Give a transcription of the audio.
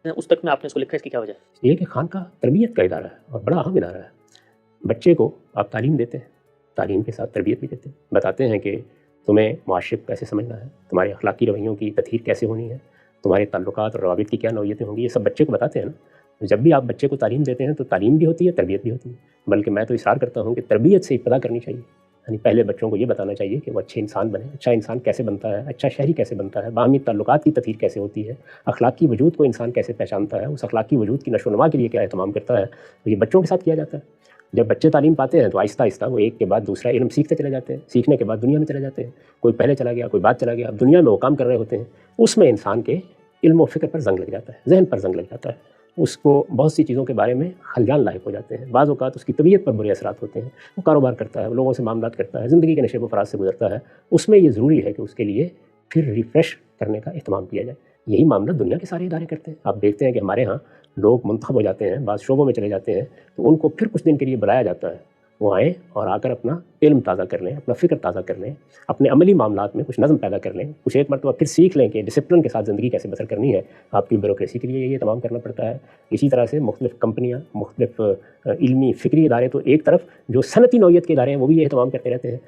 उस तक में आपने इसको लिखा है, इसकी क्या वजह है? ये कि खानकाह तरबियत का इदारा है और बड़ा अहम इदारा है। बच्चे को आप तालीम देते हैं, तालीम के साथ तरबियत भी देते हैं, बताते हैं कि तुम्हें मुआशरे को कैसे समझना है, तुम्हारे अखलाकी रवैयों की तत्हीर कैसे होनी है, तुम्हारे ताल्लुकात और रवाबित की क्या नौइयतें होंगी, ये सब बच्चे को बताते हैं ना। तो जब भी आप बच्चे को तालीम देते हैं तो तालीम भी होती है, तरबियत भी होती है। बल्कि मैं तो इसरार करता हूँ कि तरबियत से इब्तिदा करनी चाहिए। यानी पहले बच्चों को ये बताना चाहिए कि वो अच्छे इंसान बने। अच्छा इंसान कैसे बनता है, अच्छा शहरी कैसे बनता है, बाहमी ताल्लुकात की तत्हीर कैसे होती है, अखलाकी वजूद को इंसान कैसे पहचानता है, उस अखलाकी वजूद की नशोनुमा के लिए क्या एहतमाम करता है, तो ये बच्चों के साथ किया जाता है। जब बच्चे तालीम पाते हैं तो आहिस्ता आहिस्ता वो एक के बाद दूसरा इल्म सीखते चले जाते हैं, सीखने के बाद दुनिया में चले जाते हैं। कोई पहले चला गया, कोई बाद चला गया, अब दुनिया में वो काम कर रहे होते हैं। उसमें इंसान के इल्म और फ़िक्र पर जंग लग जाता है, जहन पर जंग लग जाता है। उसको बहुत सी चीज़ों के बारे में खलजान लायक हो जाते हैं। बाज़ औक़ात उसकी तबीयत पर बुरे असरात होते हैं। वो कारोबार करता है, लोगों से मामलात करता है, ज़िंदगी के नशे व फ़राज से गुज़रता है। उसमें ये ज़रूरी है कि उसके लिए फिर रिफ़्रेश करने का एहतमाम किया जाए। यही मामला दुनिया के सारे इदारे करते हैं। आप देखते हैं कि हमारे यहाँ लोग मुंतखब हो जाते हैं, बाज़ शोबों में चले जाते हैं, तो उनको फिर कुछ दिन के लिए बुलाया जाता है। वो आएँ और आकर अपना इल्म ताज़ा कर लें, अपना फ़िक्र ताज़ा कर लें, अपने अमली मामलात में कुछ नज़म पैदा कर लें, कुछ एक मरतबा फिर सीख लें कि डिसिप्लिन के साथ ज़िंदगी कैसे बसर करनी है। आपकी ब्यूरोक्रेसी के लिए ये तमाम करना पड़ता है। इसी तरह से मुख्तलिफ़ कंपनियाँ, मुख्तलिफ़ इल्मी फ़िक्री इदारे तो एक तरफ, जो सनती नौइयत के इदारे हैं वो भी ये एहतमाम करते रहते हैं।